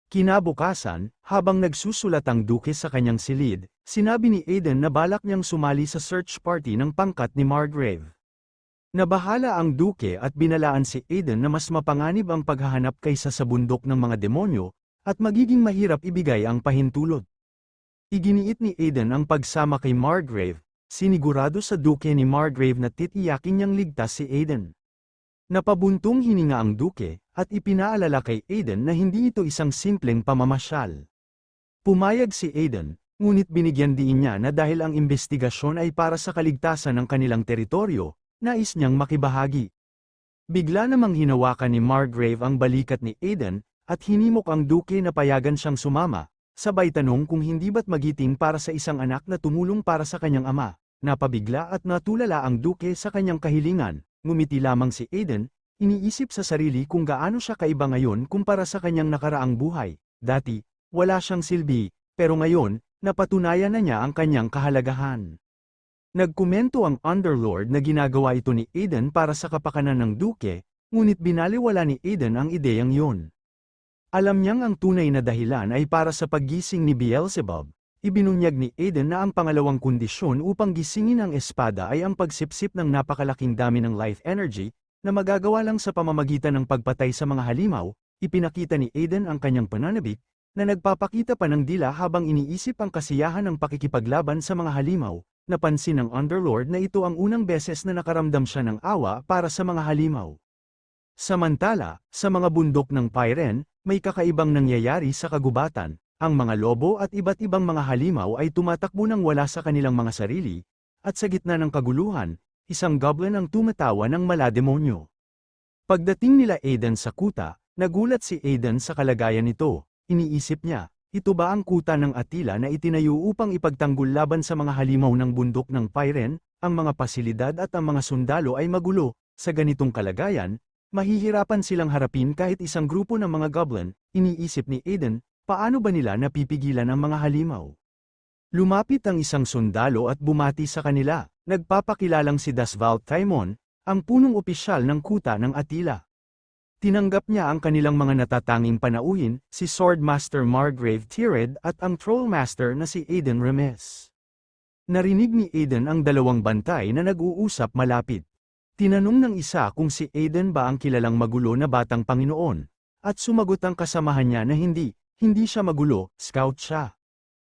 Kinabukasan, habang nagsusulat ang duke sa kanyang silid, sinabi ni Aiden na balak niyang sumali sa search party ng pangkat ni Margrave. Nabahala ang duke at binalaan si Aiden na mas mapanganib ang paghahanap kaysa sa bundok ng mga demonyo, at magiging mahirap ibigay ang pahintulot. Iginiit ni Aiden ang pagsama kay Margrave, sinigurado sa duke ni Margrave na titiyakin niyang ligtas si Aiden. Napabuntong hininga ang duke, at ipinaalala kay Aiden na hindi ito isang simpleng pamamasyal. Pumayag si Aiden, ngunit binigyan diin niya na dahil ang investigasyon ay para sa kaligtasan ng kanilang teritoryo, nais niyang makibahagi. Bigla namang hinawakan ni Margrave ang balikat ni Aiden, at hinimok ang duke na payagan siyang sumama, sabay tanong kung hindi ba't magiting para sa isang anak na tumulong para sa kanyang ama. Napabigla at natulala ang duke sa kanyang kahilingan, ngumiti lamang si Aiden, iniisip sa sarili kung gaano siya kaiba ngayon kumpara sa kanyang nakaraang buhay. Dati, wala siyang silbi, pero ngayon, napatunayan na niya ang kanyang kahalagahan. Nagkomento ang Underlord na ginagawa ito ni Aiden para sa kapakanan ng duke, ngunit binaliwala ni Aiden ang ideyang yun. Alam niyang ang tunay na dahilan ay para sa paggising ni Beelzebub. Ibinunyag ni Aiden na ang pangalawang kondisyon upang gisingin ang espada ay ang pagsipsip ng napakalaking dami ng life energy, na magagawa lang sa pamamagitan ng pagpatay sa mga halimaw. Ipinakita ni Aiden ang kanyang pananabik, na nagpapakita pa ng dila habang iniisip ang kasiyahan ng pakikipaglaban sa mga halimaw. Napansin ng Underlord na ito ang unang beses na nakaramdam siya ng awa para sa mga halimaw. Samantala, sa mga bundok ng Pyren, may kakaibang nangyayari sa kagubatan. Ang mga lobo at iba't ibang mga halimaw ay tumatakbo nang wala sa kanilang mga sarili, at sa gitna ng kaguluhan, isang goblin ang tumatawa ng malademonyo. Pagdating nila Aiden sa kuta, nagulat si Aiden sa kalagayan nito. Iniisip niya, ito ba ang kuta ng Attila na itinayo upang ipagtanggol laban sa mga halimaw ng bundok ng Pyren? Ang mga pasilidad at ang mga sundalo ay magulo. Sa ganitong kalagayan, mahihirapan silang harapin kahit isang grupo ng mga goblin. Iniisip ni Aiden, paano ba nila napipigilan ang mga halimaw? Lumapit ang isang sundalo at bumati sa kanila. Nagpapakilalang si Dasvald Taimon, ang punong opisyal ng kuta ng Attila. Tinanggap niya ang kanilang mga natatanging panauhin, si Swordmaster Margrave Tired at ang Trollmaster na si Aiden Remes. Narinig ni Aiden ang dalawang bantay na nag-uusap malapit. Tinanong ng isa kung si Aiden ba ang kilalang magulo na batang Panginoon, at sumagot ang kasamahan niya na hindi siya magulo, scout siya.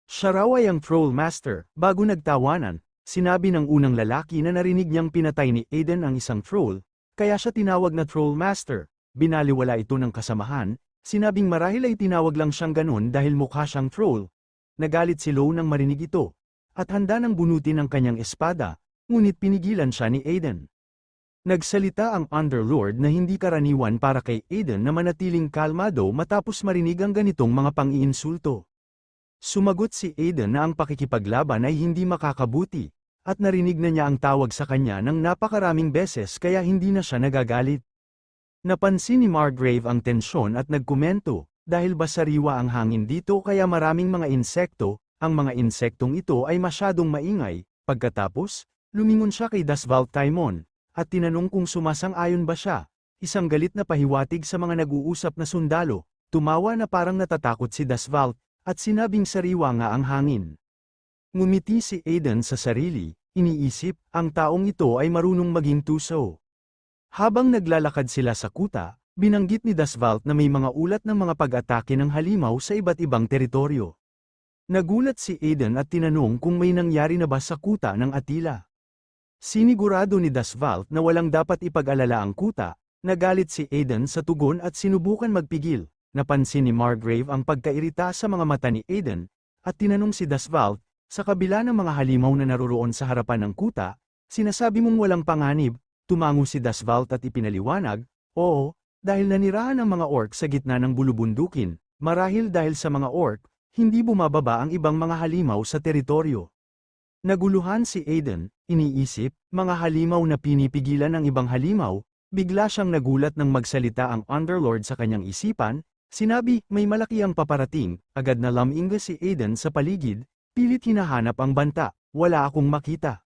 Siya raw ay ang Trollmaster. Bago nagtawanan, sinabi ng unang lalaki na narinig niyang pinatay ni Aiden ang isang troll, kaya siya tinawag na Trollmaster. Binaliwala ito ng kasamahan, sinabing marahil ay tinawag lang siyang ganun dahil mukha siyang troll. Nagalit si Lo nang marinig ito, at handa nang bunutin ang kanyang espada, ngunit pinigilan siya ni Aiden. Nagsalita ang Underlord na hindi karaniwan para kay Aiden na manatiling kalmado matapos marinig ang ganitong mga pang-iinsulto. Sumagot si Aiden na ang pakikipaglaban ay hindi makakabuti, at narinig na niya ang tawag sa kanya ng napakaraming beses kaya hindi na siya nagagalit. Napansin ni Margrave ang tensyon at nagkomento, dahil ba sariwa ang hangin dito kaya maraming mga insekto, ang mga insektong ito ay masyadong maingay. Pagkatapos, lumingon siya kay Dasvald Taimon, at tinanong kung sumasang-ayon ba siya. Isang galit na pahiwatig sa mga nag-uusap na sundalo, tumawa na parang natatakot si Dasvald, at sinabing sariwa nga ang hangin. Ngumiti si Aiden sa sarili, iniisip, ang taong ito ay marunong maging tuso. Habang naglalakad sila sa kuta, binanggit ni Dasvald na may mga ulat ng mga pag-atake ng halimaw sa iba't ibang teritoryo. Nagulat si Aiden at tinanong kung may nangyari na ba sa kuta ng Attila. Sinigurado ni Dasvald na walang dapat ipag-alala ang kuta. Nagalit si Aiden sa tugon at sinubukan magpigil. Napansin ni Margrave ang pagkairita sa mga mata ni Aiden, at tinanong si Dasvald, sa kabila ng mga halimaw na naroroon sa harapan ng kuta, sinasabi mong walang panganib. Tumango si Dasvald at ipinaliwanag, oo, dahil nanirahan ang mga orc sa gitna ng bulubundukin, marahil dahil sa mga orc, hindi bumababa ang ibang mga halimaw sa teritoryo. Naguluhan si Aiden, iniisip, mga halimaw na pinipigilan ng ibang halimaw. Bigla siyang nagulat nang magsalita ang Underlord sa kanyang isipan, sinabi, may malaki ang paparating. Agad na lamingga si Aiden sa paligid, pilit hinahanap ang banta, wala akong makita.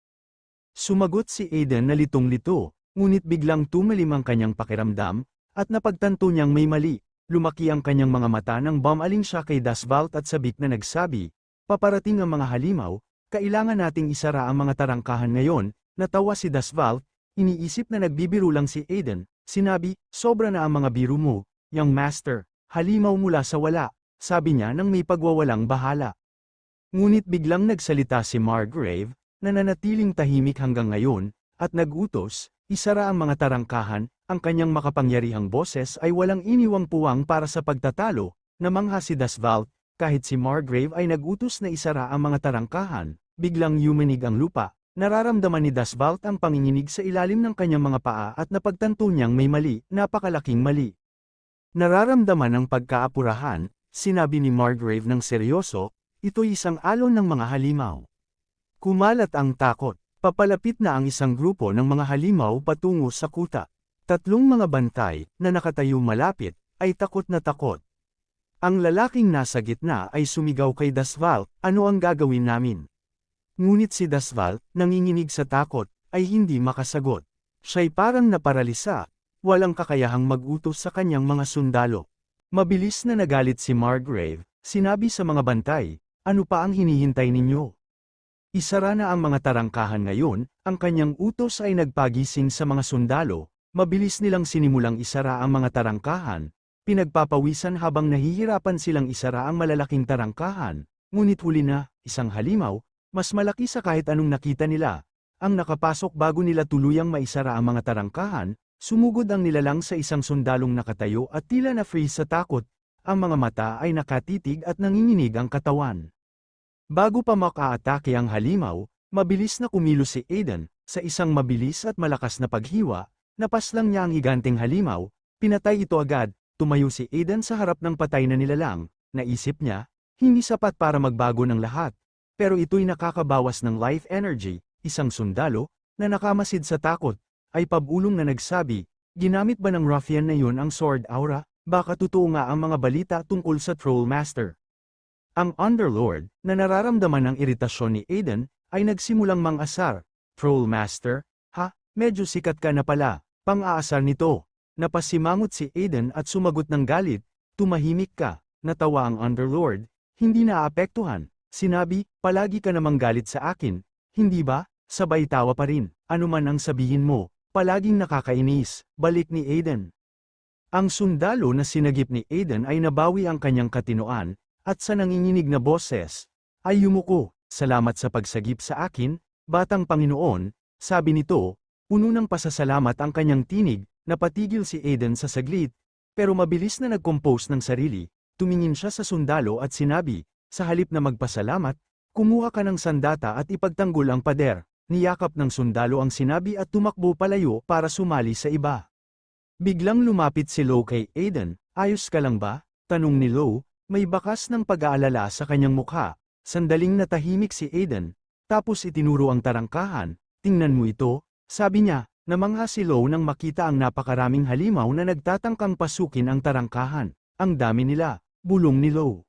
Sumagot si Aiden na litong-lito, ngunit biglang tumalim ang kanyang pakiramdam, at napagtanto niyang may mali. lumaki ang kanyang mga mata nang bumaling siya kay Dasvalt at sabik na nagsabi, "Paparating ang mga halimaw, kailangan nating isara ang mga tarangkahan ngayon." Natawa si Dasvalt, iniisip na nagbibiro lang si Aiden, sinabi, "Sobra na ang mga biro mo, young master, halimaw mula sa wala," sabi niya nang may pagwawalang bahala. Ngunit biglang nagsalita si Margrave, na nanatiling tahimik hanggang ngayon, at nag-utos, isara ang mga tarangkahan. Ang kanyang makapangyarihang boses ay walang iniwang puwang para sa pagtatalo, namangha si Dasvalt, kahit si Margrave ay nag-utos na isara ang mga tarangkahan, biglang yumanig ang lupa, nararamdaman ni Dasvalt ang panginginig sa ilalim ng kanyang mga paa at napagtanto niyang may mali, napakalaking mali. Nararamdaman ang pagkaapurahan, sinabi ni Margrave ng seryoso, "Ito'y isang alon ng mga halimaw." Kumalat ang takot, papalapit na ang isang grupo ng mga halimaw patungo sa kuta. Tatlong mga bantay, na nakatayo malapit, ay takot na takot. Ang lalaking nasa gitna ay sumigaw kay Dasvalt, "Ano ang gagawin namin?" Ngunit si Dasvalt, nanginginig sa takot, ay hindi makasagot. Siya'y parang naparalisa, walang kakayahang mag-utos sa kanyang mga sundalo. Mabilis na nagalit si Margrave, sinabi sa mga bantay, "Ano pa ang hinihintay ninyo? Isara na ang mga tarangkahan ngayon." Ang kanyang utos ay nagpagising sa mga sundalo. Mabilis nilang sinimulang isara ang mga tarangkahan, pinagpapawisan habang nahihirapan silang isara ang malalaking tarangkahan, ngunit huli na, isang halimaw, mas malaki sa kahit anong nakita nila, ang nakapasok bago nila tuluyang maisara ang mga tarangkahan. Sumugod ang nilalang sa isang sundalong nakatayo at tila na-freeze sa takot, ang mga mata ay nakatitig at nanginginig ang katawan. Bago pa makaatake ang halimaw, mabilis na kumilos si Aiden, sa isang mabilis at malakas na paghiwa. Napaslang niya ang higanteng halimaw, pinatay ito agad. Tumayo si Aiden sa harap ng patay na nilalang, naisip niya, hindi sapat para magbago ng lahat, pero ito'y nakakabawas ng life energy. Isang sundalo, na nakamasid sa takot, ay pabulong na nagsabi, "Ginamit ba ng ruffian na yun ang sword aura? Baka totoo nga ang mga balita tungkol sa Trollmaster." Ang Underlord, na nararamdaman ng iritasyon ni Aiden, ay nagsimulang mang-asar, "Trollmaster? Ha? Medyo sikat ka na pala. Pang-aasar nito." Napasimangot si Aiden at sumagot ng galit, "Tumahimik ka." Natawa ang Underlord, "Hindi naapektuhan." Sinabi, "Palagi ka namang galit sa akin, hindi ba?" Sabay tawa pa rin, "Ano man ang sabihin mo, palaging nakakainis." Balik ni Aiden. Ang sundalo na sinagip ni Aiden ay nabawi ang kanyang katinoan, at sa nanginginig na boses, ay yumuko, "Salamat sa pagsagip sa akin, batang Panginoon," sabi nito. Puno ng pasasalamat ang kanyang tinig, napatigil si Aiden sa saglit, pero mabilis na nag-compose ng sarili. Tumingin siya sa sundalo at sinabi, "Sa halip na magpasalamat, kumuha ka ng sandata at ipagtanggol ang pader." Niyakap ng sundalo ang sinabi at tumakbo palayo para sumali sa iba. Biglang lumapit si Lo kay Aiden, "Ayos ka lang ba?" Tanong ni Lo, may bakas ng pag-aalala sa kanyang mukha. Sandaling natahimik si Aiden, tapos itinuro ang tarangkahan, "Tingnan mo ito." Sabi niya, namangha si Lo nang makita ang napakaraming halimaw na nagtatangkang pasukin ang tarangkahan. "Ang dami nila," bulong ni Lo.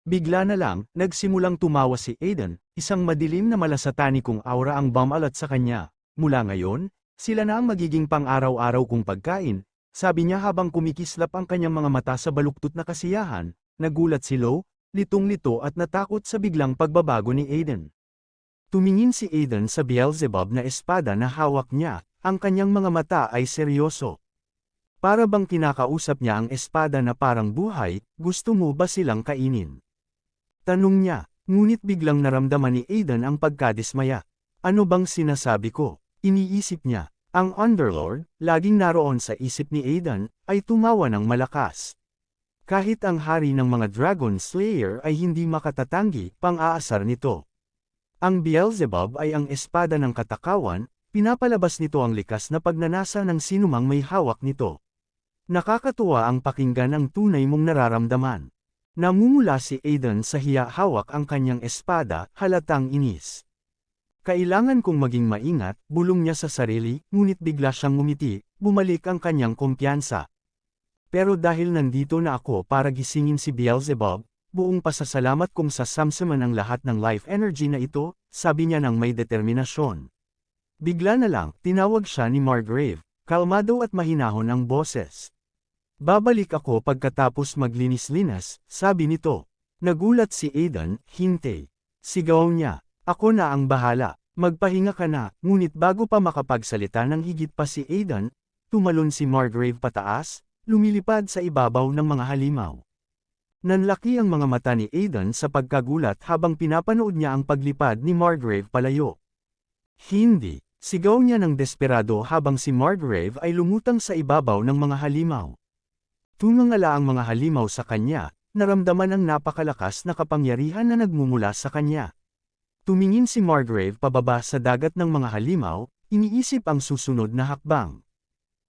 Bigla na lang, nagsimulang tumawa si Aiden, isang madilim na malasatanikong aura ang bumalat sa kanya. "Mula ngayon, sila na ang magiging pang-araw-araw kong pagkain," sabi niya habang kumikislap ang kanyang mga mata sa baluktot na kasiyahan. Nagulat si Lo, litong-lito at natakot sa biglang pagbabago ni Aiden. Tumingin si Aiden sa Beelzebub na espada na hawak niya, ang kanyang mga mata ay seryoso. Para bang kinakausap niya ang espada na parang buhay, "Gusto mo ba silang kainin?" Tanong niya, ngunit biglang naramdaman ni Aiden ang pagkadismaya. "Ano bang sinasabi ko?" Iniisip niya. Ang Underlord, laging naroon sa isip ni Aiden, ay tumawa ng malakas. Kahit ang hari ng mga Dragon Slayer ay hindi makatatanggi, pang-aasar nito. Ang Beelzebub ay ang espada ng katakawan, pinapalabas nito ang likas na pagnanasa ng sinumang may hawak nito. Nakakatuwa ang pakinggan ang tunay mong nararamdaman. Namumula si Aiden sa hiya, hawak ang kanyang espada, halatang inis. "Kailangan kong maging maingat," bulong niya sa sarili, ngunit bigla siyang ngumiti, bumalik ang kanyang kumpiyansa. "Pero dahil nandito na ako para gisingin si Beelzebub, buong pasasalamat kong sasamsaman ang lahat ng life energy na ito," sabi niya ng may determinasyon. Bigla na lang, tinawag siya ni Margrave, kalmado at mahinahon ang boses. Babalik ako pagkatapos maglinis-linas, sabi nito. Nagulat si Aidan, hintay. Sigaw niya, ako na ang bahala, magpahinga ka na, ngunit bago pa makapagsalita ng higit pa si Aidan, tumalon si Margrave pataas, lumilipad sa ibabaw ng mga halimaw. Nanlaki ang mga mata ni Aidan sa pagkagulat habang pinapanood niya ang paglipad ni Margrave palayo. Hindi, sigaw niya ng desperado habang si Margrave ay lumutang sa ibabaw ng mga halimaw. Tumangala ang mga halimaw sa kanya, naramdaman ang napakalakas na kapangyarihan na nagmumula sa kanya. Tumingin si Margrave pababa sa dagat ng mga halimaw, iniisip ang susunod na hakbang.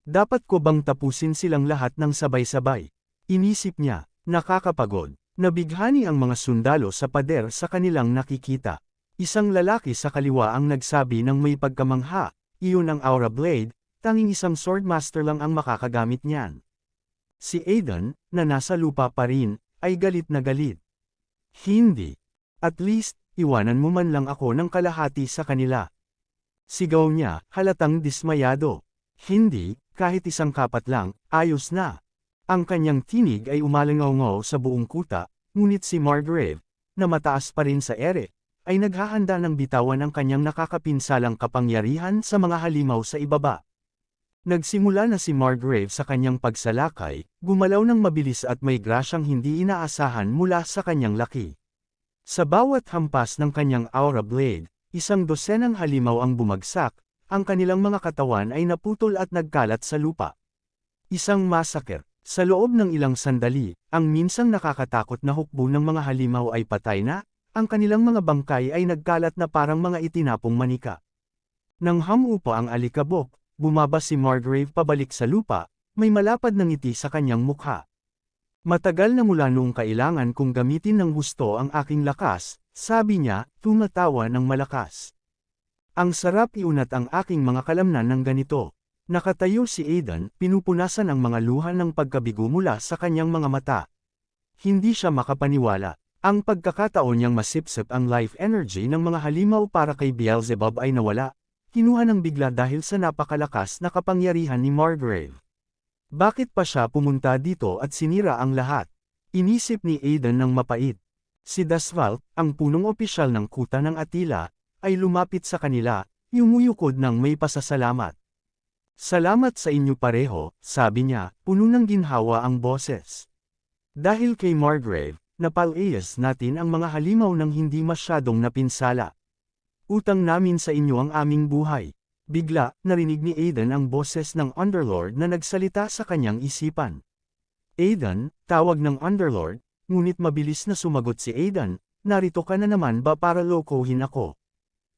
Dapat ko bang tapusin silang lahat ng sabay-sabay? Inisip niya, nakakapagod. Nabighani ang mga sundalo sa pader sa kanilang nakikita. Isang lalaki sa kaliwa ang nagsabi ng may pagkamangha, iyon ang Aura Blade, tanging isang swordmaster lang ang makakagamit niyan. Si Aidan, na nasa lupa pa rin, ay galit na galit. Hindi. At least, iwanan mo man lang ako ng kalahati sa kanila. Sigaw niya, halatang dismayado. Hindi, kahit isang kapat lang, ayos na. Ang kanyang tinig ay umalangaw-ngaw sa buong kuta, ngunit si Margrave, na mataas pa rin sa ere, ay naghahanda ng bitawan ang kanyang nakakapinsalang kapangyarihan sa mga halimaw sa ibaba. Nagsimula na si Margrave sa kanyang pagsalakay, gumalaw ng mabilis at may grasyang hindi inaasahan mula sa kanyang laki. Sa bawat hampas ng kanyang Aura Blade, isang dosenang halimaw ang bumagsak, ang kanilang mga katawan ay naputol at nagkalat sa lupa. Isang massacre. Sa loob ng ilang sandali, ang minsang nakakatakot na hukbo ng mga halimaw ay patay na, ang kanilang mga bangkay ay nagkalat na parang mga itinapong manika. Nang hamupa ang alikabok, bumaba si Margrave pabalik sa lupa, may malapad na ngiti sa kanyang mukha. Matagal na mula noong kailangan kong gamitin ng husto ang aking lakas, sabi niya, tumatawa ng malakas. Ang sarap iunat ang aking mga kalamnan ng ganito. Nakatayo si Aidan, pinupunasan ang mga luha ng pagkabigo mula sa kanyang mga mata. Hindi siya makapaniwala. Ang pagkakataon niyang masipsip ang life energy ng mga halimaw para kay Beelzebub ay nawala. Kinuha ng bigla dahil sa napakalakas na kapangyarihan ni Margrave. Bakit pa siya pumunta dito at sinira ang lahat? Inisip ni Aidan ng mapait. Si Dasvalt, ang punong opisyal ng kuta ng Attila, ay lumapit sa kanila, yumuyukod ng may pasasalamat. Salamat sa inyo pareho, sabi niya, puno ng ginhawa ang boses. Dahil kay Margrave, napalayas natin ang mga halimaw ng hindi masyadong napinsala. Utang namin sa inyo ang aming buhay. Bigla, narinig ni Aidan ang boses ng Underlord na nagsalita sa kanyang isipan. Aidan, tawag ng Underlord, ngunit mabilis na sumagot si Aidan, narito ka na naman ba para lokohin ako?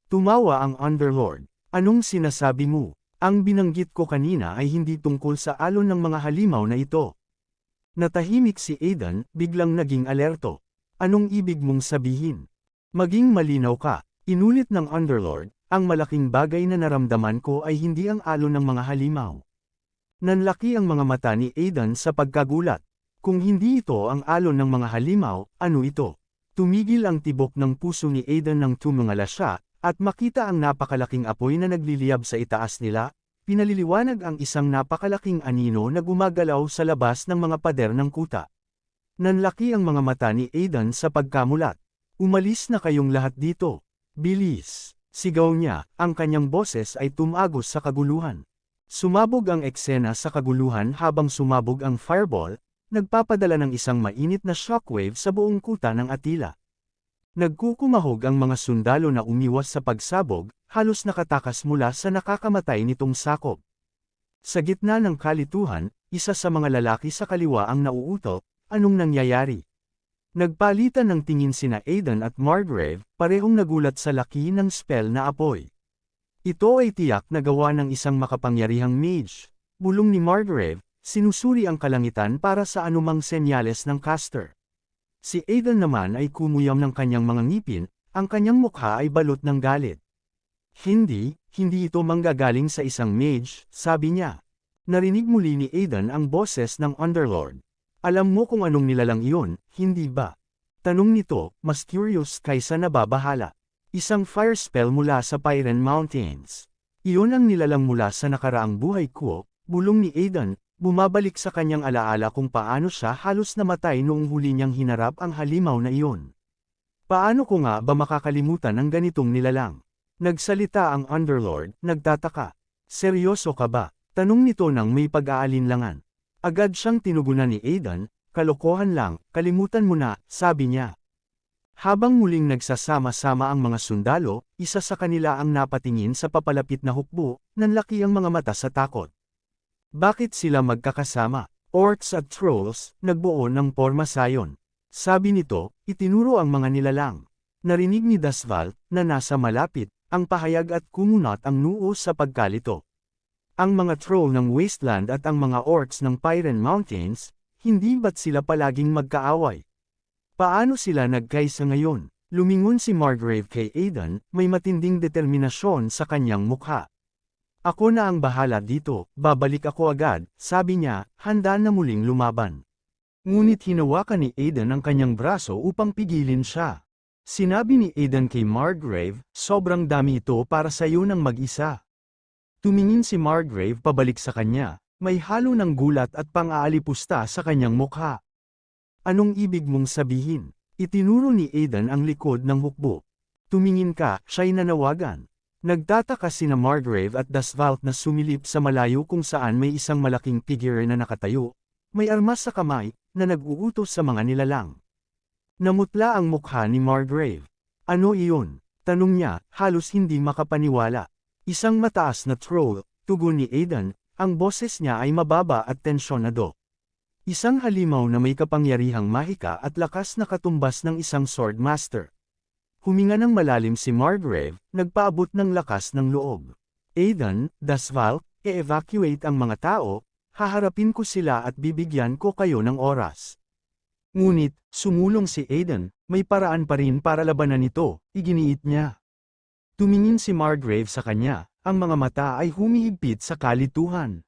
Tumawa ang Underlord. Anong sinasabi mo? Ang binanggit ko kanina ay hindi tungkol sa alon ng mga halimaw na ito. Natahimik si Aidan, biglang naging alerto. Anong ibig mong sabihin? Maging malinaw ka. Inulit ng Underlord, ang malaking bagay na naramdaman ko ay hindi ang alon ng mga halimaw. Nanlaki ang mga mata ni Aidan sa pagkagulat. Kung hindi ito ang alon ng mga halimaw, ano ito? Tumigil ang tibok ng puso ni Aidan nang tumungala siya, at makita ang napakalaking apoy na nagliliyab sa itaas nila, pinaliliwanag ang isang napakalaking anino na gumagalaw sa labas ng mga pader ng kuta. Nanlaki ang mga mata ni Aidan sa pagkamulat. Umalis na kayong lahat dito. Bilis! Sigaw niya, ang kanyang boses ay tumagos sa kaguluhan. Sumabog ang eksena sa kaguluhan habang sumabog ang fireball, nagpapadala ng isang mainit na shockwave sa buong kuta ng Attila. Nagkukumahog ang mga sundalo na umiwas sa pagsabog, halos nakatakas mula sa nakakamatay nitong sakop. Sa gitna ng kalituhan, isa sa mga lalaki sa kaliwa ang nauuto, anong nangyayari? Nagpalitan ng tingin sina Aidan at Margrave, parehong nagulat sa laki ng spell na apoy. Ito ay tiyak na gawa ng isang makapangyarihang mage. Bulong ni Margrave, sinusuri ang kalangitan para sa anumang senyales ng caster. Si Aidan naman ay kumuyam ng kanyang mga ngipin, ang kanyang mukha ay balot ng galit. Hindi ito manggagaling sa isang mage, sabi niya. Narinig muli ni Aidan ang boses ng Underlord. Alam mo kung anong nilalang iyon, hindi ba? Tanong nito, mas curious kaysa nababahala. Isang fire spell mula sa Pyren Mountains. Iyon ang nilalang mula sa nakaraang buhay ko, bulong ni Aidan, Bumabalik sa kanyang alaala kung paano siya halos namatay noong huli niyang hinarap ang halimaw na iyon. Paano ko nga ba makakalimutan ang ganitong nilalang? Nagsalita ang Underlord, nagtataka. Seryoso ka ba? Tanong nito nang may pag-aalinlangan. Agad siyang tinugunan ni Aidan, kalokohan lang, kalimutan mo na, sabi niya. Habang muling nagsasama-sama ang mga sundalo, isa sa kanila ang napatingin sa papalapit na hukbo, nanlaki ang mga mata sa takot. Bakit sila magkakasama? Orcs at trolls, nagbuo ng porma sayon. Sabi nito, itinuro ang mga nilalang. Narinig ni Dasvalt, na nasa malapit, ang pahayag at kumunat ang noo sa pagkalito. Ang mga troll ng Wasteland at ang mga orcs ng Pyren Mountains, hindi ba't sila palaging magkaaway? Paano sila nagkaisa ngayon? Lumingon si Margrave kay Aidan, may matinding determinasyon sa kanyang mukha. Ako na ang bahala dito, babalik ako agad, sabi niya, handa na muling lumaban. Ngunit hinawakan ni Aidan ang kanyang braso upang pigilin siya. Sinabi ni Aidan kay Margrave, sobrang dami ito para sa iyo ng mag-isa. Tumingin si Margrave pabalik sa kanya, may halo ng gulat at pang-aalipusta sa kanyang mukha. Anong ibig mong sabihin? Itinuro ni Aidan ang likod ng hukbo. Tumingin ka, siya'y nanawagan. Nagtataka sina Margrave at Dasvalt na sumilip sa malayo kung saan may isang malaking figure na nakatayo, may armas sa kamay, na nag-uutos sa mga nilalang. Namutla ang mukha ni Margrave. Ano iyon? Tanong niya, halos hindi makapaniwala. Isang mataas na troll, tugon ni Aidan, ang boses niya ay mababa at tensyonado. Isang halimaw na may kapangyarihang mahika at lakas na katumbas ng isang sword master. Huminga ng malalim si Margrave, nagpaabot ng lakas ng loob. Aidan, Dasvalt, e-evacuate ang mga tao, haharapin ko sila at bibigyan ko kayo ng oras. Ngunit, sumulong si Aidan, may paraan pa rin para labanan ito, iginiit niya. Tumingin si Margrave sa kanya, ang mga mata ay humihigpit sa kalituhan.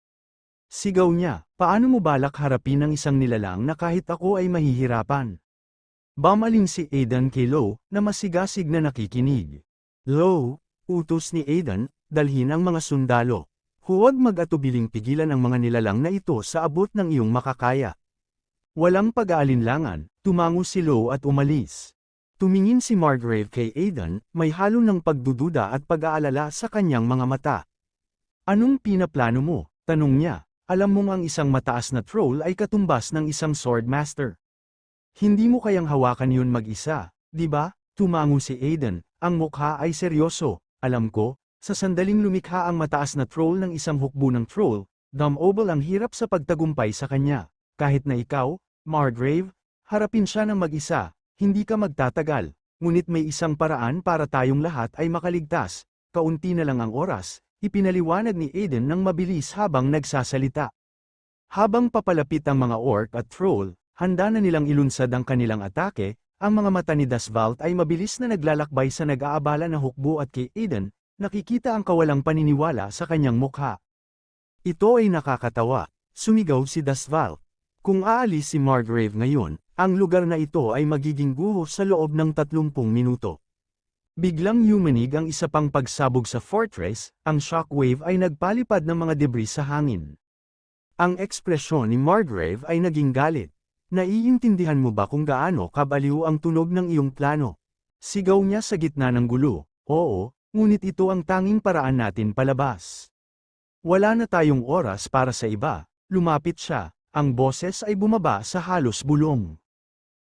Sigaw niya, paano mo balak harapin ang isang nilalang na kahit ako ay mahihirapan? Bamaling si Aidan kay Lo, na masigasig na nakikinig. Lo, utos ni Aidan, dalhin ang mga sundalo. Huwag mag-atubiling pigilan ang mga nilalang na ito sa abot ng iyong makakaya. Walang pag-aalinlangan, tumango si Lo at umalis. Tumingin si Margrave kay Aidan, may halo ng pagdududa at pag-aalala sa kanyang mga mata. Anong pinaplano mo? Tanong niya. Alam mong ang isang mataas na troll ay katumbas ng isang sword master. Hindi mo kayang hawakan yun mag-isa, di ba? Tumango si Aidan, ang mukha ay seryoso. Alam ko, sa sandaling lumikha ang mataas na troll ng isang hukbo ng troll, Dumobol ang hirap sa pagtagumpay sa kanya. Kahit na ikaw, Margrave, harapin siya ng mag-isa, hindi ka magtatagal, ngunit may isang paraan para tayong lahat ay makaligtas, kaunti na lang ang oras, ipinaliwanag ni Aiden ng mabilis habang nagsasalita. Habang papalapit ang mga orc at troll, handa na nilang ilunsad ang kanilang atake, ang mga mata ni Dasvalt ay mabilis na naglalakbay sa nag-aabala na hukbo at kay Aiden, nakikita ang kawalang paniniwala sa kanyang mukha. Ito ay nakakatawa, sumigaw si Dasvalt. Kung aalis si Margrave ngayon, ang lugar na ito ay magiging guho sa loob ng 30 minuto. Biglang yumanig ang isa pang pagsabog sa fortress, ang shockwave ay nagpalipad ng mga debris sa hangin. Ang ekspresyon ni Margrave ay naging galit. Naiintindihan mo ba kung gaano kabaliw ang tunog ng iyong plano? Sigaw niya sa gitna ng gulo. Oo, ngunit ito ang tanging paraan natin palabas. Wala na tayong oras para sa iba. Lumapit siya. Ang boses ay bumaba sa halos bulong.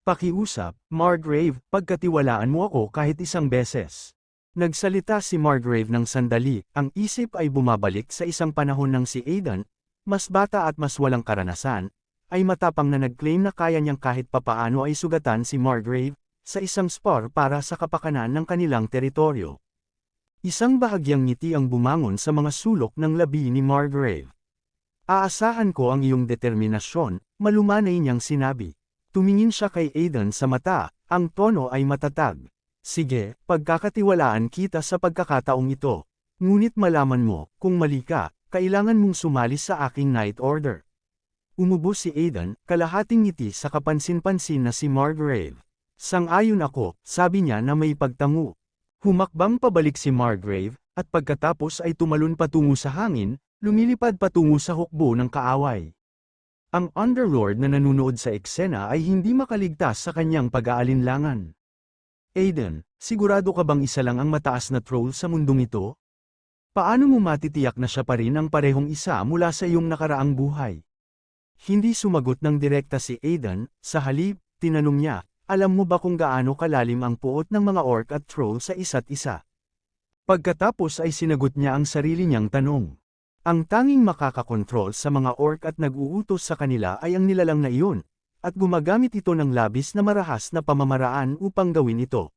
Pakiusap, Margrave, pagkatiwalaan mo ako kahit isang beses. Nagsalita si Margrave ng sandali, ang isip ay bumabalik sa isang panahon ng si Aiden, mas bata at mas walang karanasan, ay matapang na nag-claim na kaya niyang kahit papaano ay sugatan si Margrave, sa isang spar para sa kapakanan ng kanilang teritoryo. Isang bahagyang ngiti ang bumangon sa mga sulok ng labi ni Margrave. Aasahan ko ang iyong determinasyon, malumanay niyang sinabi. Tumingin siya kay Aiden sa mata, ang tono ay matatag. Sige, pagkakatiwalaan kita sa pagkakataong ito. Ngunit malaman mo, kung mali ka, kailangan mong sumali sa aking night order. Umubo si Aiden, kalahating ngiti sa kapansin-pansin na si Margrave. Sang-ayon ako, sabi niya na may pagtango. Humakbang pabalik si Margrave, at pagkatapos ay tumalon patungo sa hangin, lumilipad patungo sa hukbo ng kaaway. Ang Underlord na nanunood sa eksena ay hindi makaligtas sa kanyang pag-aalinlangan. Aiden, sigurado ka bang isa lang ang mataas na troll sa mundong ito? Paano mo matitiyak na siya pa rin ang parehong isa mula sa iyong nakaraang buhay? Hindi sumagot ng direkta si Aiden, sa halip, tinanong niya, alam mo ba kung gaano kalalim ang puot ng mga orc at troll sa isa't isa? Pagkatapos ay sinagot niya ang sarili niyang tanong. Ang tanging makakakontrol sa mga orc at nag-uutos sa kanila ay ang nilalang na iyon, at gumagamit ito ng labis na marahas na pamamaraan upang gawin ito.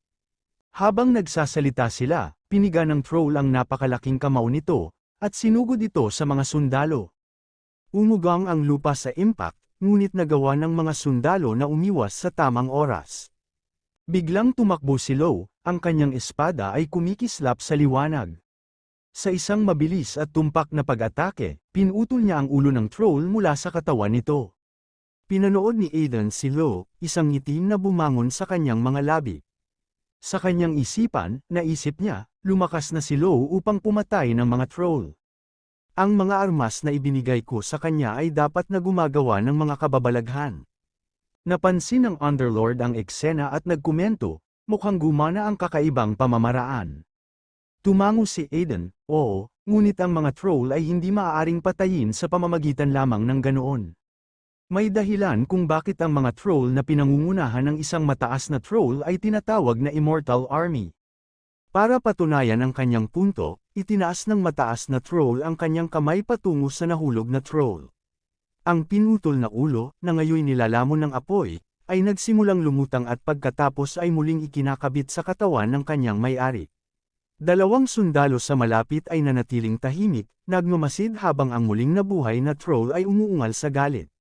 Habang nagsasalita sila, piniga ng troll ang napakalaking kamao nito, at sinugod ito sa mga sundalo. Umugang ang lupa sa impact, ngunit nagawa ng mga sundalo na umiwas sa tamang oras. Biglang tumakbo si Lo, ang kanyang espada ay kumikislap sa liwanag. Sa isang mabilis at tumpak na pag-atake, pinutol niya ang ulo ng troll mula sa katawan nito. Pinanood ni Aiden si Lo, isang itim na bumangon sa kanyang mga labi. Sa kanyang isipan, naisip niya, lumakas na si Lo upang pumatay ng mga troll. Ang mga armas na ibinigay ko sa kanya ay dapat na gumagawa ng mga kababalaghan. Napansin ng Underlord ang eksena at nagkomento, mukhang gumana ang kakaibang pamamaraan. Tumango si Aiden, oo, ngunit ang mga troll ay hindi maaaring patayin sa pamamagitan lamang ng ganoon. May dahilan kung bakit ang mga troll na pinangungunahan ng isang mataas na troll ay tinatawag na Immortal Army. Para patunayan ang kanyang punto, itinaas ng mataas na troll ang kanyang kamay patungo sa nahulog na troll. Ang pinutol na ulo, na ngayon nilalamon ng apoy, ay nagsimulang lumutang at pagkatapos ay muling ikinakabit sa katawan ng kanyang may-ari. Dalawang sundalo sa malapit ay nanatiling tahimik, nagmamasid habang ang muling nabuhay na troll ay umuungal sa galit.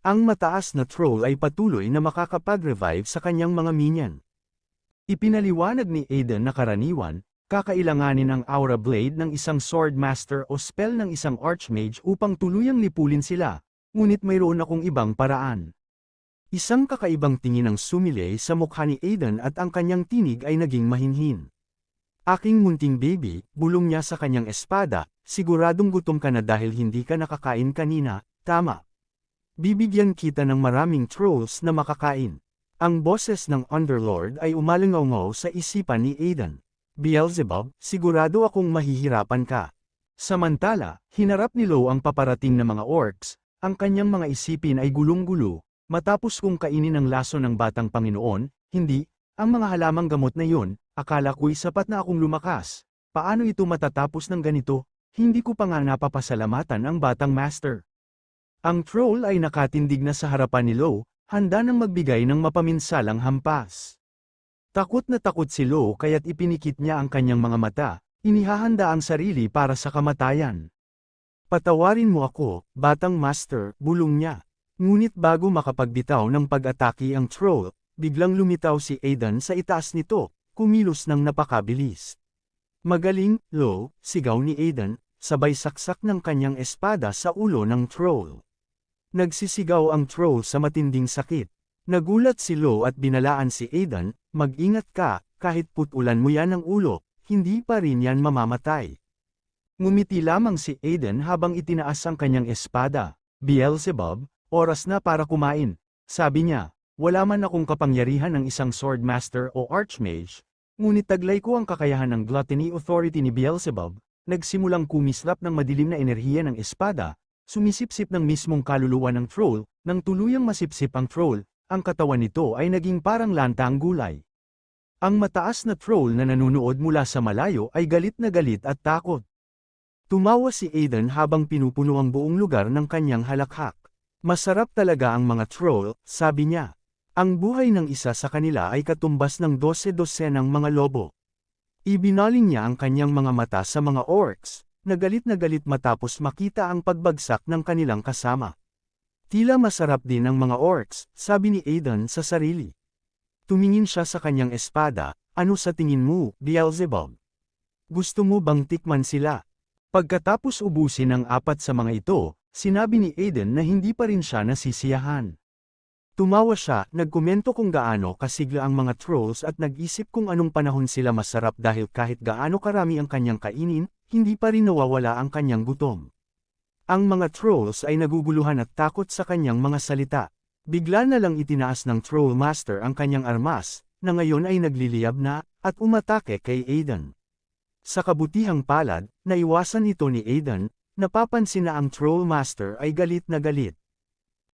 Ang mataas na troll ay patuloy na makakapag-revive sa kanyang mga minion. Ipinaliwanag ni Aiden na karaniwan, kakailanganin ang Aura Blade ng isang Sword Master o spell ng isang Archmage upang tuluyang lipulin sila, ngunit mayroon akong ibang paraan. Isang kakaibang tingin ang sumilay sa mukha ni Aiden at ang kanyang tinig ay naging mahinhin. Aking munting baby, bulong niya sa kanyang espada, siguradong gutom ka na dahil hindi ka nakakain kanina, tama. Bibigyan kita ng maraming trolls na makakain. Ang boses ng Underlord ay umalingaw sa isipan ni Aiden. Beelzebub, sigurado akong mahihirapan ka. Samantala, hinarap ni Lo ang paparating na mga orcs, ang kanyang mga isipin ay gulong-gulo, matapos kong kainin ang laso ng batang Panginoon, hindi, ang mga halamang gamot na yun, akala ko'y sapat na akong lumakas. Paano ito matatapos ng ganito? Hindi ko pa nga napapasalamatan ang batang master. Ang troll ay nakatindig na sa harapan ni Lo, handa nang magbigay ng mapaminsalang hampas. Takot na takot si Lo kaya't ipinikit niya ang kanyang mga mata, inihahanda ang sarili para sa kamatayan. Patawarin mo ako, batang master, bulong niya. Ngunit bago makapagbitaw ng pag-atake ang troll, biglang lumitaw si Aiden sa itaas nito, kumilos ng napakabilis. Magaling, Lo, sigaw ni Aiden, sabay saksak ng kanyang espada sa ulo ng troll. Nagsisigaw ang troll sa matinding sakit. Nagulat si Lo at binalaan si Aiden, mag-ingat ka, kahit putulan mo yan ng ulo, hindi pa rin yan mamamatay. Ngumiti lamang si Aiden habang itinaas ang kanyang espada. Beelzebub, oras na para kumain, sabi niya. Wala man akong kapangyarihan ng isang Sword Master o Archmage, ngunit taglay ko ang kakayahan ng Gluttony Authority ni Beelzebub, nagsimulang kumislap ng madilim na enerhiya ng espada, sumisipsip ng mismong kaluluwa ng troll, nang tuluyang masipsip ang troll, ang katawan nito ay naging parang lantang gulay. Ang mataas na troll na nanunood mula sa malayo ay galit na galit at takot. Tumawa si Aiden habang pinupuno ang buong lugar ng kanyang halakhak. Masarap talaga ang mga troll, sabi niya. Ang buhay ng isa sa kanila ay katumbas ng 12-12 ng mga lobo. Ibinaling niya ang kanyang mga mata sa mga orcs, na galit matapos makita ang pagbagsak ng kanilang kasama. Tila masarap din ang mga orcs, sabi ni Aiden sa sarili. Tumingin siya sa kanyang espada, ano sa tingin mo, Beelzebub? Gusto mo bang tikman sila? Pagkatapos ubusin ang 4 sa mga ito, sinabi ni Aiden na hindi pa rin siya nasisiyahan. Tumawa siya, nagkomento kung gaano kasigla ang mga trolls at nag-isip kung anong panahon sila masarap dahil kahit gaano karami ang kanyang kainin, hindi pa rin nawawala ang kanyang gutom. Ang mga trolls ay naguguluhan at takot sa kanyang mga salita. Bigla na lang itinaas ng Troll Master ang kanyang armas, na ngayon ay nagliliyab na, at umatake kay Aiden. Sa kabutihang palad, naiwasan ito ni Aiden, napapansin na ang Troll Master ay galit na galit.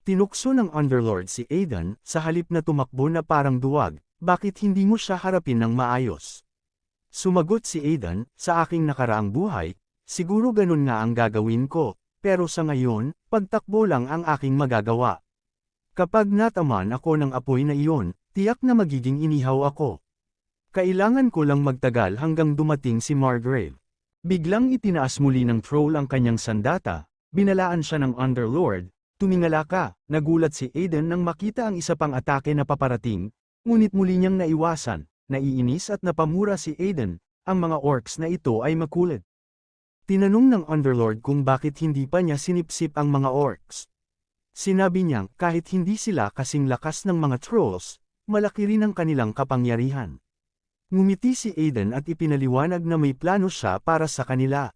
Tinukso ng Underlord si Aiden, sa halip na tumakbo na parang duwag, bakit hindi mo siya harapin ng maayos? Sumagot si Aiden, sa aking nakaraang buhay, siguro ganun nga ang gagawin ko. Pero sa ngayon, pagtakbo lang ang aking magagawa. Kapag nataman ako ng apoy na iyon, tiyak na magiging inihaw ako. Kailangan ko lang magtagal hanggang dumating si Margrave. Biglang itinaas muli ng troll ang kanyang sandata, binalaan siya ng Underlord, tumingala ka, nagulat si Aiden nang makita ang isa pang atake na paparating, ngunit muli niyang naiwasan, naiinis at napamura si Aiden, ang mga orcs na ito ay makulit. Tinanong ng Underlord kung bakit hindi pa niya sinipsip ang mga orcs. Sinabi niyang kahit hindi sila kasing lakas ng mga trolls, malaki rin ang kanilang kapangyarihan. Ngumiti si Aiden at ipinaliwanag na may plano siya para sa kanila.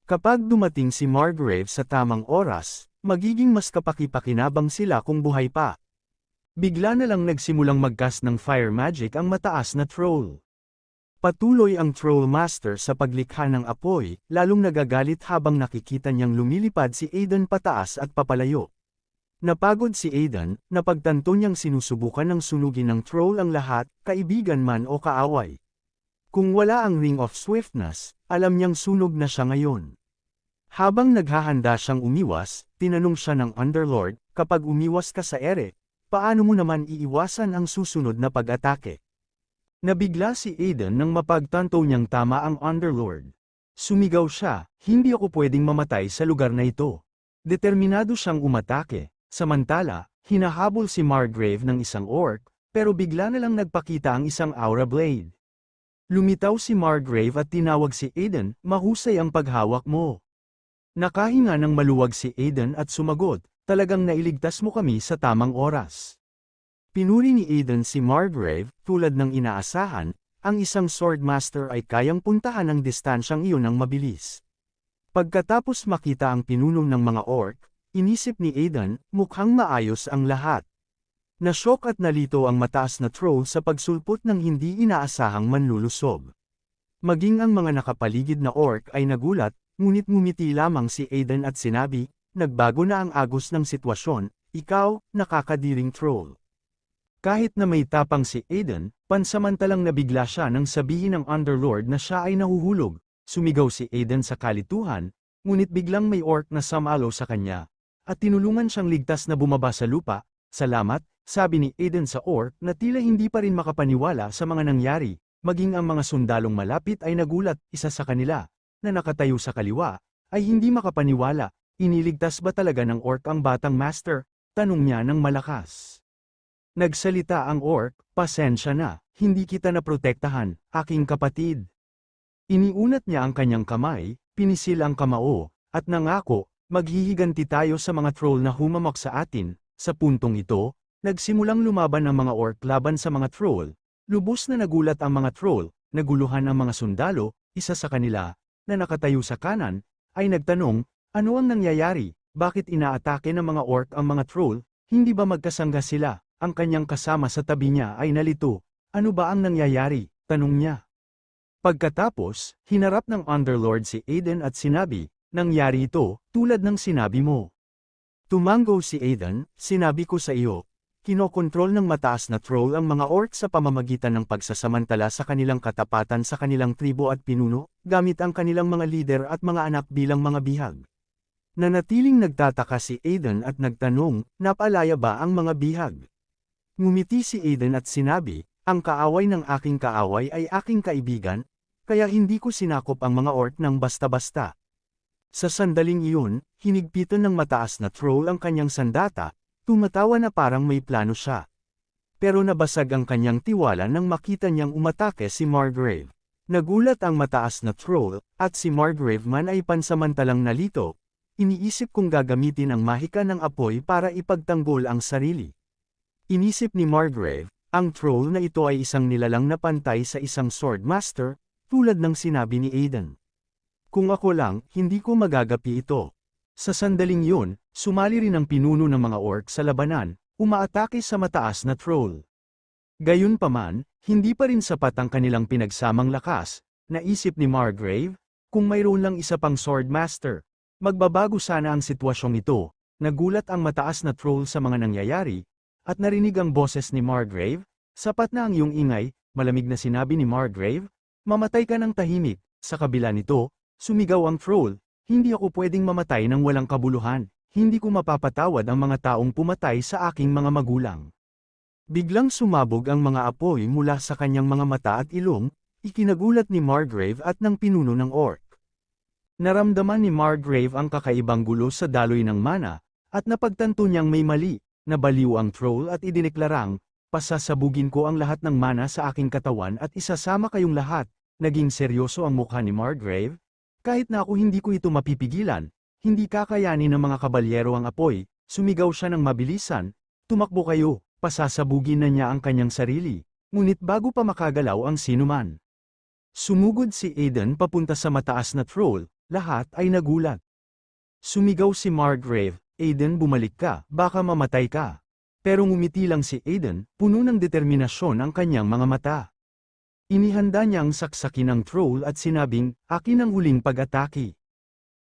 Kapag dumating si Margrave sa tamang oras, magiging mas kapaki-pakinabang sila kung buhay pa. Bigla na lang nagsimulang mag-cast ng fire magic ang mataas na troll. Patuloy ang Troll Master sa paglikha ng apoy, lalong nagagalit habang nakikita niyang lumilipad si Aiden pataas at papalayo. Napagod si Aiden, napagtanto niyang sinusubukan ng sunugin ng troll ang lahat, kaibigan man o kaaway. Kung wala ang Ring of Swiftness, alam niyang sunog na siya ngayon. Habang naghahanda siyang umiwas, tinanong siya ng Underlord, kapag umiwas ka sa ere, paano mo naman iiwasan ang susunod na pag-atake? Nabigla si Aiden nang mapagtanto niyang tama ang Underlord. Sumigaw siya, hindi ako pwedeng mamatay sa lugar na ito. Determinado siyang umatake, samantala, hinahabol si Margrave ng isang orc, pero bigla na lang nagpakita ang isang aura blade. Lumitaw si Margrave at tinawag si Aiden, mahusay ang paghawak mo. Nakahinga ng maluwag si Aiden at sumagot, talagang nailigtas mo kami sa tamang oras. Pinuri ni Aiden si Margrave, tulad ng inaasahan, ang isang Swordmaster ay kayang puntahan ang distansyang iyon ng mabilis. Pagkatapos makita ang pinuno ng mga orc, inisip ni Aiden, mukhang maayos ang lahat. Nasyok at nalito ang mataas na troll sa pagsulpot ng hindi inaasahang manlulusob. Maging ang mga nakapaligid na orc ay nagulat, ngunit ngumiti lamang si Aiden at sinabi, nagbago na ang agos ng sitwasyon, ikaw, nakakadiring troll. Kahit na may tapang si Aiden, pansamantalang nabigla siya nang sabihin ng Underlord na siya ay nahuhulog. Sumigaw si Aiden sa kalituhan, ngunit biglang may orc na sumalo sa kanya, at tinulungan siyang ligtas na bumaba sa lupa. Salamat, sabi ni Aiden sa orc na tila hindi pa rin makapaniwala sa mga nangyari, maging ang mga sundalong malapit ay nagulat, isa sa kanila, na nakatayo sa kaliwa, ay hindi makapaniwala, iniligtas ba talaga ng orc ang batang master? Tanong niya ng malakas. Nagsalita ang orc, pasensya na, hindi kita naprotektahan, aking kapatid. Iniunat niya ang kanyang kamay, pinisil ang kamao, at nangako, maghihiganti tayo sa mga troll na humamak sa atin. Sa puntong ito, nagsimulang lumaban ang mga orc laban sa mga troll. Lubos na nagulat ang mga troll, naguluhan ang mga sundalo, isa sa kanila, na nakatayo sa kanan, ay nagtanong, ano ang nangyayari, bakit inaatake ng mga orc ang mga troll, hindi ba magkasangga sila? Ang kanyang kasama sa tabi niya ay nalito. Ano ba ang nangyayari? Tanong niya. Pagkatapos, hinarap ng Underlord si Aiden at sinabi, nangyari ito, tulad ng sinabi mo. Tumango si Aiden, sinabi ko sa iyo. Kinokontrol ng mataas na troll ang mga orc sa pamamagitan ng pagsasamantala sa kanilang katapatan sa kanilang tribo at pinuno, gamit ang kanilang mga lider at mga anak bilang mga bihag. Nanatiling nagtataka si Aiden at nagtanong, napalaya ba ang mga bihag? Ngumiti si Aiden at sinabi, ang kaaway ng aking kaaway ay aking kaibigan, kaya hindi ko sinakop ang mga orc ng basta-basta. Sa sandaling iyon, hinigpitan ng mataas na troll ang kanyang sandata, tumatawa na parang may plano siya. Pero nabasag ang kanyang tiwala nang makita niyang umatake si Margrave. Nagulat ang mataas na troll, at si Margrave man ay pansamantalang nalito. Iniisip kong gagamitin ang mahika ng apoy para ipagtanggol ang sarili. Inisip ni Margrave, ang troll na ito ay isang nilalang na pantay sa isang swordmaster, tulad ng sinabi ni Aiden. Kung ako lang, hindi ko magagapi ito. Sa sandaling yun, sumali rin ang pinuno ng mga orc sa labanan, umaatake sa mataas na troll. Gayunpaman, hindi pa rin sapat ang kanilang pinagsamang lakas, naisip ni Margrave, kung mayroon lang isa pang Swordmaster, magbabago sana ang sitwasyong ito. Nagulat ang mataas na troll sa mga nangyayari, at narinig ang boses ni Margrave, sapat na ang iyong ingay, malamig na sinabi ni Margrave, mamatay ka ng tahimik. Sa kabila nito, sumigaw ang troll, hindi ako pwedeng mamatay ng walang kabuluhan, hindi ko mapapatawad ang mga taong pumatay sa aking mga magulang. Biglang sumabog ang mga apoy mula sa kanyang mga mata at ilong, ikinagulat ni Margrave at ng pinuno ng orc. Naramdaman ni Margrave ang kakaibang gulo sa daloy ng mana, at napagtanto niyang may mali, nabaliw ang troll at idineklarang, pasasabugin ko ang lahat ng mana sa aking katawan at isasama kayong lahat. Naging seryoso ang mukha ni Margrave. Kahit na ako hindi ko ito mapipigilan, hindi kakayanin ng mga kabalyero ang apoy, sumigaw siya ng mabilisan, tumakbo kayo, pasasabugin na niya ang kanyang sarili, ngunit bago pa makagalaw ang sinuman. Sumugod si Aiden papunta sa mataas na troll, lahat ay nagulat. Sumigaw si Margrave, Aiden bumalik ka, baka mamatay ka. Pero ngumiti lang si Aiden, puno ng determinasyon ang kanyang mga mata. Inihanda niyang saksakin ang troll at sinabing, akin ang huling pag-atake.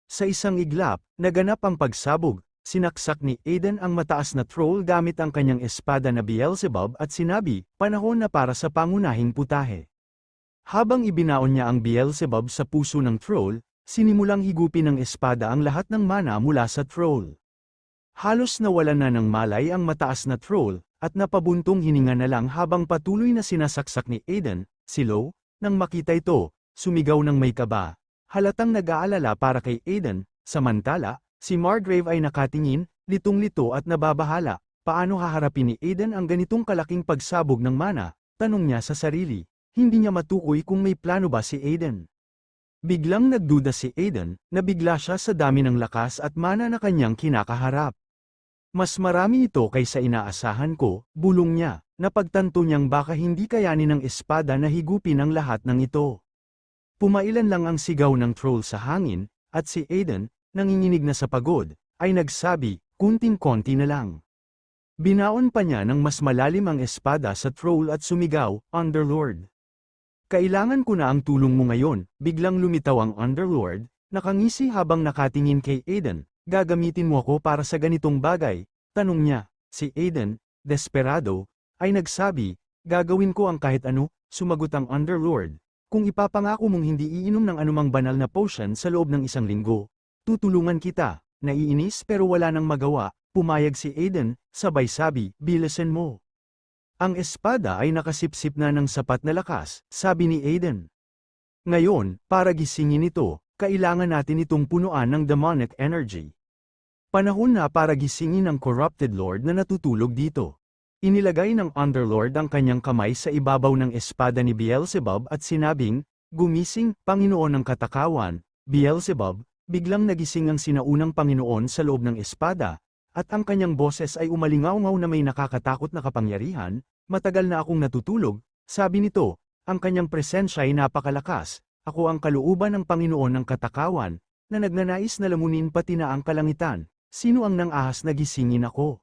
Sa isang iglap, naganap ang pagsabog, sinaksak ni Aiden ang mataas na troll gamit ang kanyang espada na Beelzebub at sinabi, panahon na para sa pangunahing putahe. Habang ibinaon niya ang Beelzebub sa puso ng troll, sinimulang higupin ng espada ang lahat ng mana mula sa troll. Halos nawalan na ng malay ang mataas na troll, at napabuntong hininga na lang habang patuloy na sinasaksak ni Aiden. Si Lo, nang makita ito, sumigaw ng may kaba, halatang nag-aalala para kay Aiden, samantala, si Margrave ay nakatingin, litong-lito at nababahala, paano haharapin ni Aiden ang ganitong kalaking pagsabog ng mana, tanong niya sa sarili, hindi niya matukoy kung may plano ba si Aiden. Biglang nagduda si Aiden, nabigla siya sa dami ng lakas at mana na kanyang kinakaharap. Mas marami ito kaysa inaasahan ko, bulong niya. Napagtanto niyang baka hindi kayanin ng espada na higupin ang lahat ng ito. Pumailan lang ang sigaw ng troll sa hangin, at si Aiden, nanginginig na sa pagod, ay nagsabi, kunting-konti na lang. Binaon pa niya ng mas malalim ang espada sa troll at sumigaw, Underlord. Kailangan ko na ang tulong mo ngayon, biglang lumitaw ang Underlord, nakangisi habang nakatingin kay Aiden, gagamitin mo ako para sa ganitong bagay, tanong niya, si Aiden, desperado, ay nagsabi, gagawin ko ang kahit ano, sumagot ang Underlord. Kung ipapangako mong hindi iinom ng anumang banal na potion sa loob ng 1 linggo, tutulungan kita. Naiinis pero wala nang magawa, pumayag si Aiden, sabay sabi, bilisan mo. Ang espada ay nakasipsip na ng sapat na lakas, sabi ni Aiden. Ngayon, para gisingin ito, kailangan natin itong punuan ng demonic energy. Panahon na para gisingin ang corrupted lord na natutulog dito. Inilagay ng Underlord ang kanyang kamay sa ibabaw ng espada ni Beelzebub at sinabing, gumising, Panginoon ng katakawan, Beelzebub, biglang nagising ang sinaunang Panginoon sa loob ng espada, at ang kanyang boses ay umalingaw-ngaw na may nakakatakot na kapangyarihan, matagal na akong natutulog, sabi nito, ang kanyang presensya ay napakalakas, ako ang kalooban ng Panginoon ng katakawan, na nagnanais na lamunin pati na ang kalangitan, sino ang nang-ahas na gisingin ako?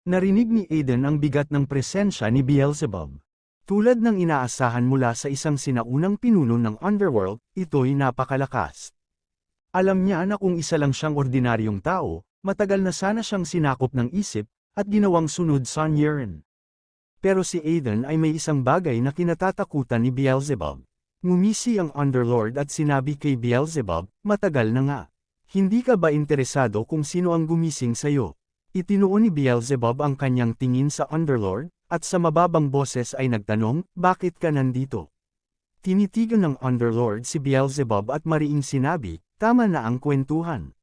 Narinig ni Aiden ang bigat ng presensya ni Beelzebub. Tulad ng inaasahan mula sa isang sinaunang pinuno ng Underworld, ito'y napakalakas. Alam niya na kung isa lang siyang ordinaryong tao, matagal na sana siyang sinakop ng isip, at ginawang sunod sa Nyeren. Pero si Aiden ay may isang bagay na kinatatakutan ni Beelzebub. Ngumisi ang Underlord at sinabi kay Beelzebub, matagal na nga. Hindi ka ba interesado kung sino ang gumising sa'yo? Itinuon ni Beelzebub ang kanyang tingin sa Underlord, at sa mababang boses ay nagtanong, bakit ka nandito? Tinitigan ng Underlord si Beelzebub at mariing sinabi, tama na ang kwentuhan.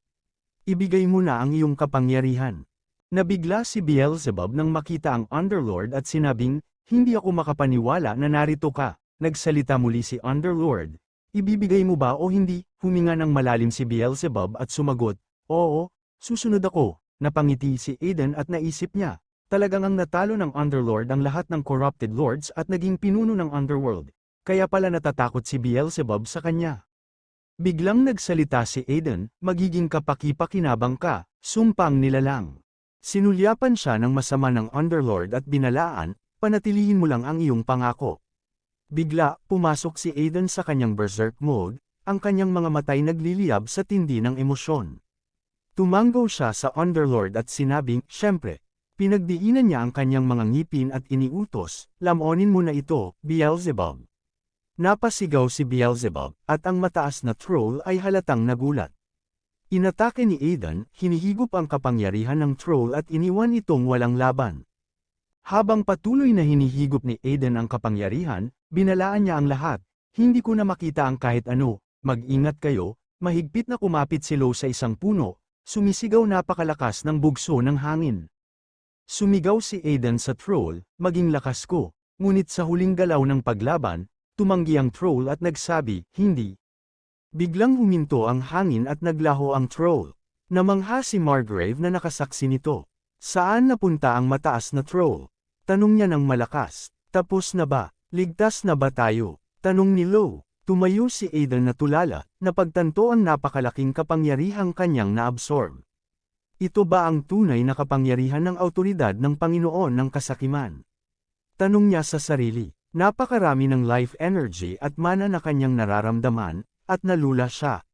Ibigay mo na ang iyong kapangyarihan. Nabigla si Beelzebub nang makita ang Underlord at sinabing, hindi ako makapaniwala na narito ka. Nagsalita muli si Underlord. Ibibigay mo ba o hindi? Huminga ng malalim si Beelzebub at sumagot, oo, susunod ako. Napangiti si Aiden at naisip niya, talagang ang natalo ng Underlord ang lahat ng corrupted lords at naging pinuno ng Underworld, kaya pala natatakot si Beelzebub sa kanya. Biglang nagsalita si Aiden, magiging kapaki-pakinabang ka, sumpang nilalang. Sinulyapan siya ng masama ng Underlord at binalaan, panatilihin mo lang ang iyong pangako. Bigla, pumasok si Aiden sa kanyang berserk mode, ang kanyang mga matay nagliliyab sa tindi ng emosyon. Tumanggaw siya sa Underlord at sinabing, syempre, pinagdiinan niya ang kanyang mga ngipin at iniutos, lamunin mo na ito, Beelzebub. Napasigaw si Beelzebub, at ang mataas na troll ay halatang nagulat. Inatake ni Aiden, hinihigop ang kapangyarihan ng troll at iniwan itong walang laban. Habang patuloy na hinihigop ni Aiden ang kapangyarihan, binalaan niya ang lahat, hindi ko na makita ang kahit ano, mag-ingat kayo, mahigpit na kumapit si Lo sa isang puno, sumisigaw napakalakas ng bugso ng hangin. Sumigaw si Aiden sa troll, maging lakas ko, ngunit sa huling galaw ng paglaban, tumanggi ang troll at nagsabi, hindi. Biglang huminto ang hangin at naglaho ang troll. Namangha si Margrave na nakasaksi nito. Saan napunta ang mataas na troll? Tanong niya ng malakas. Tapos na ba? Ligtas na ba tayo? Tanong ni Lo. Tumayo si Aiden na tulala, napagtanto ang napakalaking kapangyarihang kanyang naabsorb. Ito ba ang tunay na kapangyarihan ng autoridad ng Panginoon ng Kasakiman? Tanong niya sa sarili. Napakarami ng life energy at mana na kanyang nararamdaman, at nalula siya.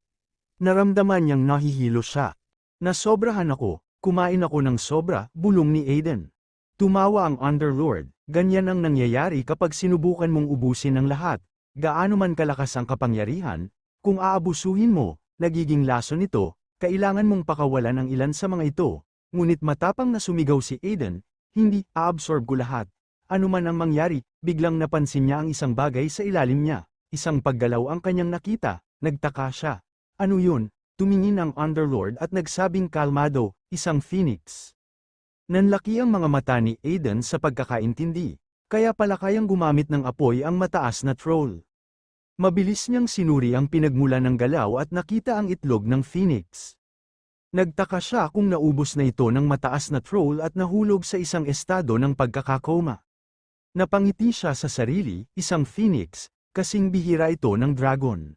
Naramdaman niyang nahihilo siya. Nasobrahan ako, kumain ako ng sobra, bulong ni Aiden. Tumawa ang Underlord, ganyan ang nangyayari kapag sinubukan mong ubusin ang lahat. Gaano man kalakas ang kapangyarihan, kung aabusuhin mo, nagiging lason nito, kailangan mong pakawalan ang ilan sa mga ito. Ngunit matapang na sumigaw si Aiden, hindi, aabsorb ko lahat. Ano man ang mangyari, biglang napansin niya ang isang bagay sa ilalim niya. Isang paggalaw ang kanyang nakita, nagtaka siya. Ano yun? Tumingin ang Underlord at nagsabing kalmado, isang phoenix. Nanlaki ang mga mata ni Aiden sa pagkakaintindi, kaya pala kayang gumamit ng apoy ang mataas na troll. Mabilis niyang sinuri ang pinagmula ng galaw at nakita ang itlog ng phoenix. Nagtaka siya kung naubos na ito ng mataas na troll at nahulog sa isang estado ng pagkakakoma. Napangiti siya sa sarili, isang phoenix, kasing bihira ito ng dragon.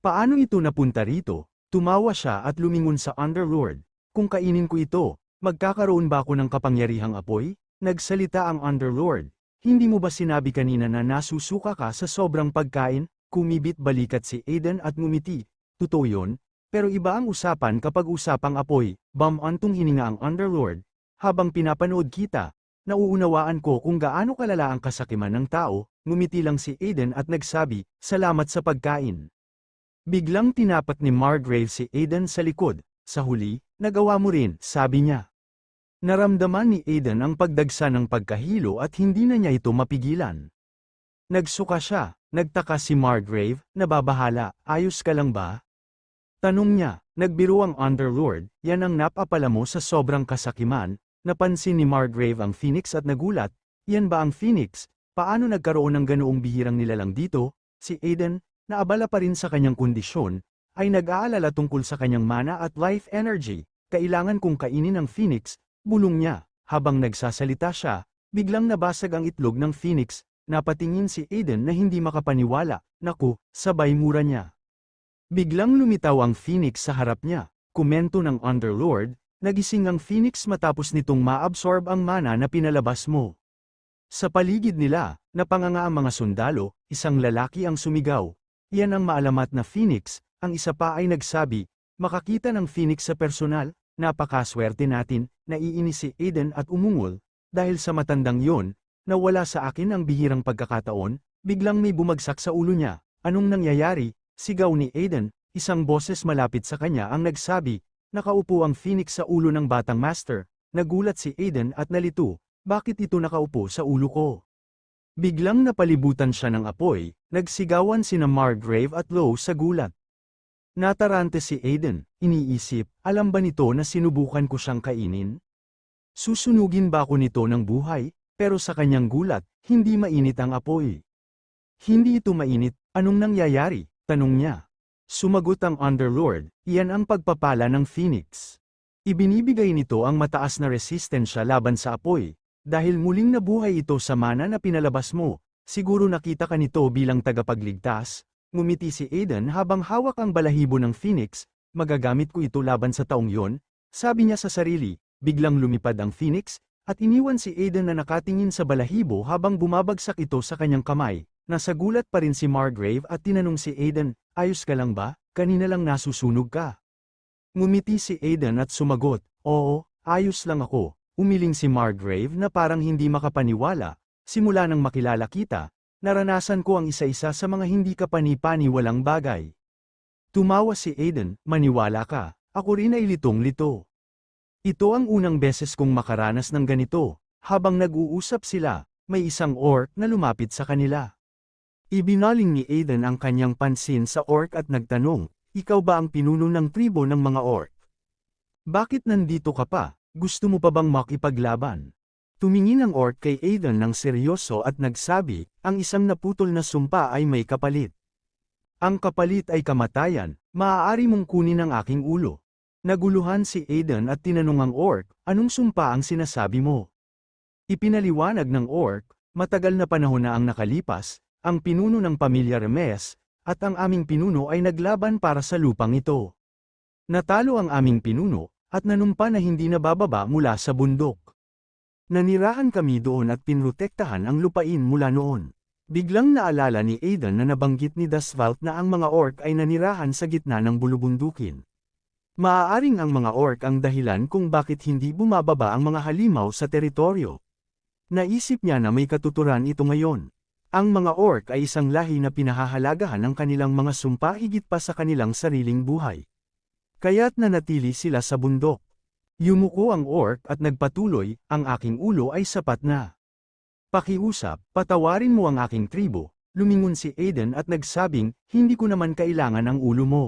Paano ito napunta rito? Tumawa siya at lumingon sa Underlord. Kung kainin ko ito, magkakaroon ba ako ng kapangyarihang apoy? Nagsalita ang Underlord. Hindi mo ba sinabi kanina na nasusuka ka sa sobrang pagkain? Kumibit balikat si Aiden at ngumiti. Totoo yun, pero iba ang usapan kapag usapang apoy. Bumantong hininga ang Underlord. Habang pinapanood kita, nauunawaan ko kung gaano kalala ang kasakiman ng tao. Ngumiti lang si Aiden at nagsabi, salamat sa pagkain. Biglang tinapat ni Margrave si Aiden sa likod. Sa huli, nagawa mo rin, sabi niya. Naramdaman ni Aiden ang pagdagsa ng pagkahilo at hindi na niya ito mapigilan. Nagsuka siya, nagtaka si Margrave, nababahala, ayos ka lang ba? Tanong niya, nagbiro ang Underlord, yan ang napapala mo sa sobrang kasakiman. Napansin ni Margrave ang Phoenix at nagulat, yan ba ang Phoenix? Paano nagkaroon ng ganoong bihirang nilalang dito? Si Aiden, naabala pa rin sa kanyang kondisyon, ay nag-aalala tungkol sa kanyang mana at life energy. Kailangan kong kainin ang Phoenix, bulong niya. Habang nagsasalita siya, biglang nabasag ang itlog ng Phoenix. Napatingin si Aiden na hindi makapaniwala. Naku, sabay mura niya. Biglang lumitaw ang Phoenix sa harap niya. Komento ng Underlord, nagising ang Phoenix matapos nitong maabsorb ang mana na pinalabas mo. Sa paligid nila, napanganga ang mga sundalo, isang lalaki ang sumigaw. Yan ang maalamat na Phoenix, ang isa pa ay nagsabi, makakita ng Phoenix sa personal, napakaswerte natin, naiinis si Aiden at umungol, dahil sa matandang yon, nawala sa akin ang bihirang pagkakataon, biglang may bumagsak sa ulo niya. Anong nangyayari? Sigaw ni Aiden, isang boses malapit sa kanya ang nagsabi, nakaupo ang Phoenix sa ulo ng batang master. Nagulat si Aiden at nalito. Bakit ito nakaupo sa ulo ko? Biglang napalibutan siya ng apoy, nagsigawan sina Margrave at Lo sa gulat. Natarante si Aiden, iniisip, alam ba nito na sinubukan ko siyang kainin? Susunugin ba ako nito ng buhay? Pero sa kanyang gulat, hindi mainit ang apoy. Hindi ito mainit, anong nangyayari? Tanong niya. Sumagot ang Underlord, iyan ang pagpapala ng Phoenix. Ibinibigay nito ang mataas na resistensya laban sa apoy. Dahil muling nabuhay ito sa mana na pinalabas mo, siguro nakita ka nito bilang tagapagligtas, Ngumiti si Aiden habang hawak ang balahibo ng Phoenix, magagamit ko ito laban sa taong yon, sabi niya sa sarili, biglang lumipad ang Phoenix, at iniwan si Aiden na nakatingin sa balahibo habang bumabagsak ito sa kanyang kamay. Nasagulat pa rin si Margrave at tinanong si Aiden, ayos ka lang ba? Kanina lang nasusunog ka. Ngumiti si Aiden at sumagot, oo, ayos lang ako. Umiling si Margrave na parang hindi makapaniwala, simula nang makilala kita, naranasan ko ang isa-isa sa mga hindi kapani-paniwalang bagay. Tumawa si Aiden, maniwala ka, ako rin ay litong-lito. Ito ang unang beses kong makaranas ng ganito. Habang nag-uusap sila, may isang orc na lumapit sa kanila. Ibinaling ni Aiden ang kanyang pansin sa orc at nagtanong, ikaw ba ang pinuno ng tribo ng mga orc? Bakit nandito ka pa? Gusto mo pa bang makipaglaban? Tumingin ang orc kay Aiden ng seryoso at nagsabi, ang isang naputol na sumpa ay may kapalit. Ang kapalit ay kamatayan, maaari mong kunin ang aking ulo. Naguluhan si Aiden at tinanong ang orc, anong sumpa ang sinasabi mo? Ipinaliwanag ng orc, matagal na panahon na ang nakalipas, ang pinuno ng pamilya Remes, at ang aming pinuno ay naglaban para sa lupang ito. Natalo ang aming pinuno, at nanumpa na hindi nabababa mula sa bundok. Nanirahan kami doon at pinrotektahan ang lupain mula noon. Biglang naalala ni Aiden na nabanggit ni Dasvalt na ang mga orc ay nanirahan sa gitna ng bulubundukin. Maaaring ang mga orc ang dahilan kung bakit hindi bumababa ang mga halimaw sa teritoryo. Naisip niya na may katuturan ito ngayon. Ang mga orc ay isang lahi na pinahahalagahan ng kanilang mga sumpa higit pa sa kanilang sariling buhay. Kaya't nanatili sila sa bundok. Yumuko ang orc at nagpatuloy, ang aking ulo ay sapat na. Pakiusap, patawarin mo ang aking tribo, lumingon si Aiden at nagsabing, hindi ko naman kailangan ang ulo mo.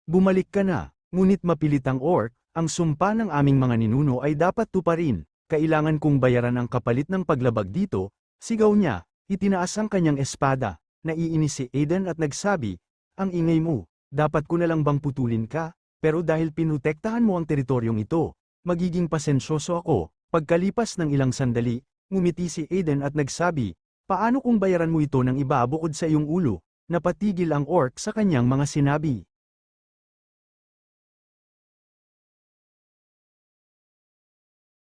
Bumalik ka na. Ngunit mapilit ang orc, ang sumpa ng aming mga ninuno ay dapat tuparin, kailangan kong bayaran ang kapalit ng paglabag dito, sigaw niya, itinaas ang kanyang espada, naiinis si Aiden at nagsabi, ang ingay mo, dapat ko na lang bang putulin ka, pero dahil pinutektahan mo ang teritoryong ito, magiging pasensyoso ako. Pagkalipas ng ilang sandali, ngumiti si Aiden at nagsabi, paano kung bayaran mo ito ng iba bukod sa iyong ulo? Napatigil ang orc sa kanyang mga sinabi.